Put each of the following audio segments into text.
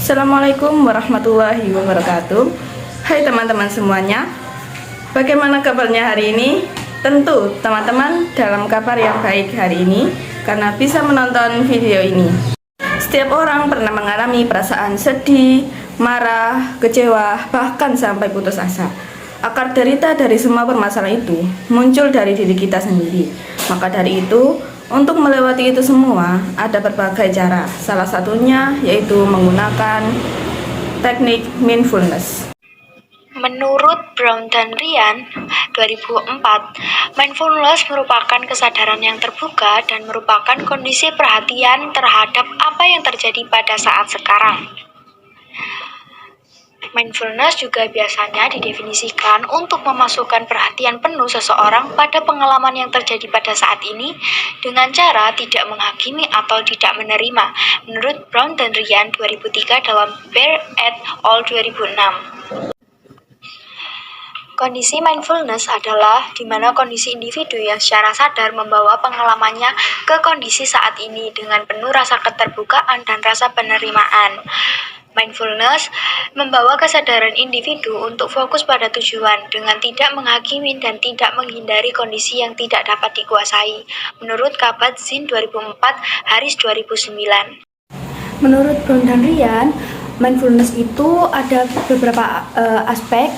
Assalamualaikum warahmatullahi wabarakatuh. Hai teman-teman semuanya, bagaimana kabarnya hari ini? Tentu teman-teman dalam kabar yang baik hari ini karena bisa menonton video ini. Setiap orang pernah mengalami perasaan sedih, marah, kecewa, bahkan sampai putus asa. Akar derita dari semua permasalahan itu muncul dari diri kita sendiri. Maka dari itu, untuk melewati itu semua, ada berbagai cara. Salah satunya yaitu menggunakan teknik mindfulness. Menurut Brown dan Ryan, 2004, mindfulness merupakan kesadaran yang terbuka dan merupakan kondisi perhatian terhadap apa yang terjadi pada saat sekarang. Mindfulness juga biasanya didefinisikan untuk memasukkan perhatian penuh seseorang pada pengalaman yang terjadi pada saat ini dengan cara tidak menghakimi atau tidak menerima, menurut Brown dan Ryan 2003 dalam Bear et al. 2006. Kondisi mindfulness adalah di mana kondisi individu yang secara sadar membawa pengalamannya ke kondisi saat ini dengan penuh rasa keterbukaan dan rasa penerimaan. Mindfulness membawa kesadaran individu untuk fokus pada tujuan dengan tidak menghakimi dan tidak menghindari kondisi yang tidak dapat dikuasai. Menurut Kabat-Zinn 2004, Harris 2009. Menurut Brown dan Ryan, mindfulness itu ada beberapa aspek.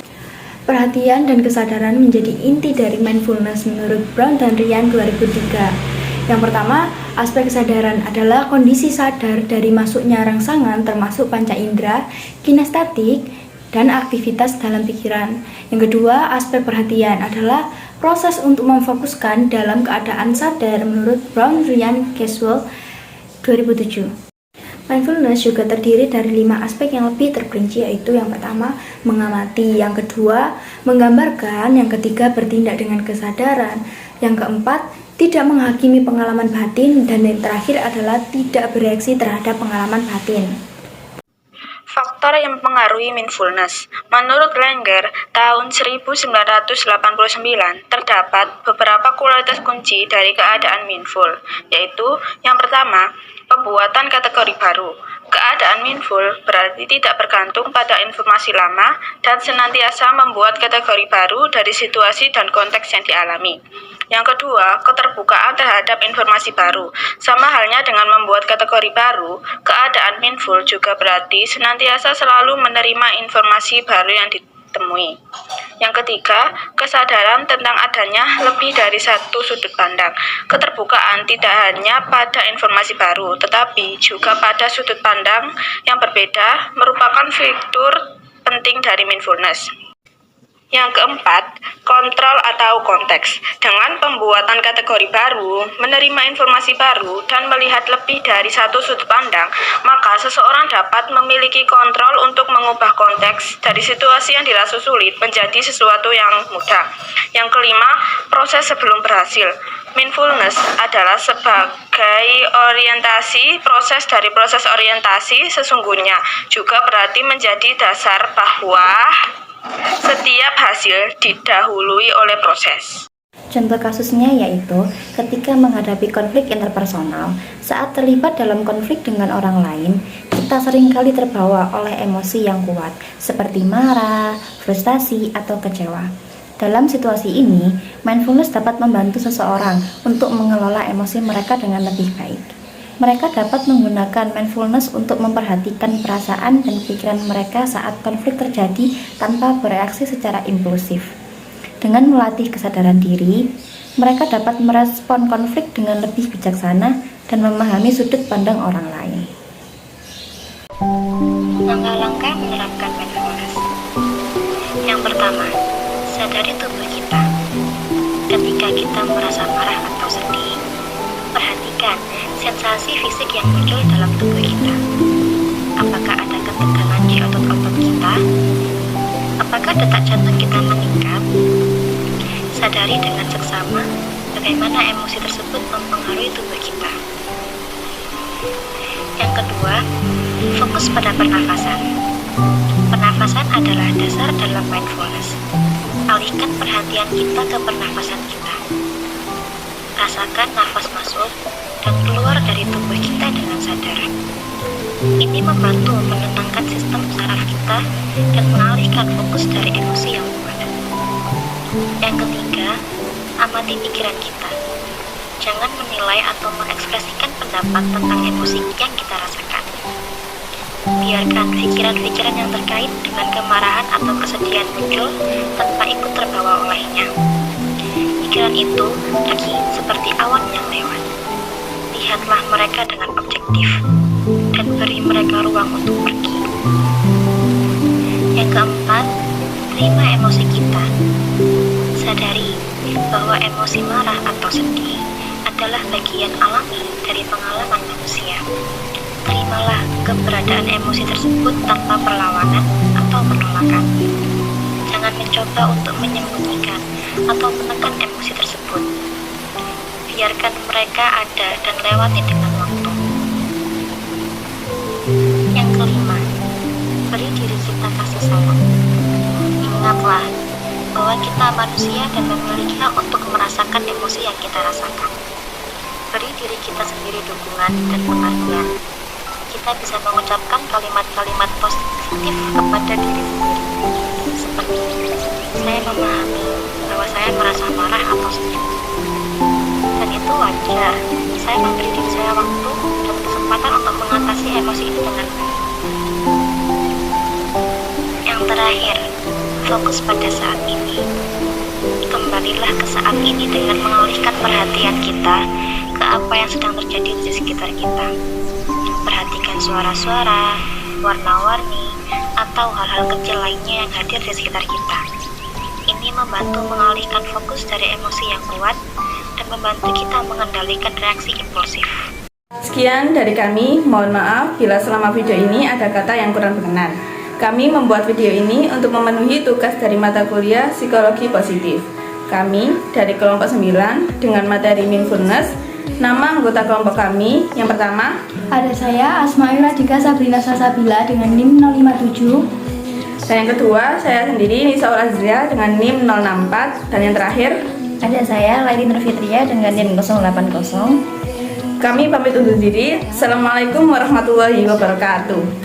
Perhatian dan kesadaran menjadi inti dari mindfulness menurut Brown dan Ryan 2003. Yang pertama, aspek kesadaran adalah kondisi sadar dari masuknya rangsangan termasuk panca indera, kinestetik, dan aktivitas dalam pikiran. Yang kedua, aspek perhatian adalah proses untuk memfokuskan dalam keadaan sadar menurut Brown, Ryan, Caswell 2007. Mindfulness juga terdiri dari 5 aspek yang lebih terperinci, yaitu yang pertama, mengamati, yang kedua, menggambarkan, yang ketiga, bertindak dengan kesadaran, yang keempat, tidak menghakimi pengalaman batin, dan yang terakhir adalah tidak bereaksi terhadap pengalaman batin. Faktor yang mempengaruhi mindfulness. Menurut Langer, tahun 1989, terdapat beberapa kualitas kunci dari keadaan mindful, yaitu yang pertama, pembuatan kategori baru. Keadaan mindful berarti tidak bergantung pada informasi lama dan senantiasa membuat kategori baru dari situasi dan konteks yang dialami. Yang kedua, keterbukaan terhadap informasi baru. Sama halnya dengan membuat kategori baru, keadaan mindful juga berarti senantiasa selalu menerima informasi baru yang ditemui. Yang ketiga, kesadaran tentang adanya lebih dari satu sudut pandang. Keterbukaan tidak hanya pada informasi baru, tetapi juga pada sudut pandang yang berbeda merupakan fitur penting dari mindfulness. Yang keempat, kontrol atau konteks. Dengan pembuatan kategori baru, menerima informasi baru, dan melihat lebih dari satu sudut pandang, maka seseorang dapat memiliki kontrol untuk mengubah konteks dari situasi yang dirasa sulit menjadi sesuatu yang mudah. Yang kelima, proses sebelum berhasil. Mindfulness adalah sebagai orientasi, proses dari proses orientasi sesungguhnya juga berarti menjadi dasar bahwa setiap hasil didahului oleh proses. Contoh kasusnya yaitu ketika menghadapi konflik interpersonal, saat terlibat dalam konflik dengan orang lain, kita seringkali terbawa oleh emosi yang kuat, seperti marah, frustasi, atau kecewa. Dalam situasi ini, mindfulness dapat membantu seseorang untuk mengelola emosi mereka dengan lebih baik. Mereka dapat menggunakan mindfulness untuk memperhatikan perasaan dan pikiran mereka saat konflik terjadi tanpa bereaksi secara impulsif. Dengan melatih kesadaran diri, mereka dapat merespon konflik dengan lebih bijaksana dan memahami sudut pandang orang lain. Langkah-langkah menerapkan mindfulness. Yang pertama, sadari tubuh kita. Ketika kita merasa marah atau sedih, perhatikan sensasi fisik yang muncul dalam tubuh kita. Apakah ada ketegangan di otot-otot kita? Apakah detak jantung kita meningkat? Sadari dengan seksama bagaimana emosi tersebut mempengaruhi tubuh kita. Yang kedua, fokus pada pernafasan. Pernafasan adalah dasar dalam mindfulness. Alihkan perhatian kita ke pernafasan kita. merasakan nafas masuk dan keluar dari tubuh kita dengan sadar. Ini membantu menenangkan sistem saraf kita dan mengalihkan fokus dari emosi yang kuat. Yang ketiga, amati pikiran kita. Jangan menilai atau mengekspresikan pendapat tentang emosi yang kita rasakan. Biarkan pikiran-pikiran yang terkait dengan kemarahan atau kesedihan muncul tanpa ikut terbawa olehnya. Pikiran itu pergi seperti awan yang lewat. Lihatlah mereka dengan objektif dan beri mereka ruang untuk pergi. Yang keempat, terima emosi kita. Sadari bahwa emosi marah atau sedih adalah bagian alami dari pengalaman manusia. Terimalah keberadaan emosi tersebut tanpa perlawanan atau penolakan. Jangan mencoba untuk menyembunyikan atau menekan emosi tersebut. Biarkan mereka ada dan lewati dengan waktu. Yang kelima, beri diri kita kasih sayang. Ingatlah bahwa kita manusia dan memiliki hak untuk merasakan emosi yang kita rasakan. Beri diri kita sendiri dukungan dan pengertian. Kita bisa mengucapkan kalimat-kalimat positif kepada diri sendiri. Seperti, saya memahami bahwa saya merasa marah atau sedih. Dan itu wajar. Saya memberi diri saya waktu dan kesempatan untuk mengatasi emosi itu dengan baik. Yang terakhir, fokus pada saat ini. Kembalilah ke saat ini dengan mengalihkan perhatian kita ke apa yang sedang terjadi di sekitar kita. Perhatikan suara-suara, warna-warni, atau hal-hal kecil lainnya yang hadir di sekitar kita. Ini membantu mengalihkan fokus dari emosi yang kuat dan membantu kita mengendalikan reaksi impulsif. Sekian dari kami, mohon maaf bila selama video ini ada kata yang kurang berkenan. Kami membuat video ini untuk memenuhi tugas dari mata kuliah Psikologi Positif. Kami dari kelompok 9 dengan materi Mindfulness. Nama anggota kelompok kami yang pertama, Ada saya Asmaul Radika Sabrina Salsabila dengan NIM 057. dan yang kedua saya sendiri Nisa Ulazria dengan NIM 064, dan yang terakhir Ada saya Laili Nurfitria dengan NIM 080. kami pamit undur diri. Assalamualaikum warahmatullahi wabarakatuh.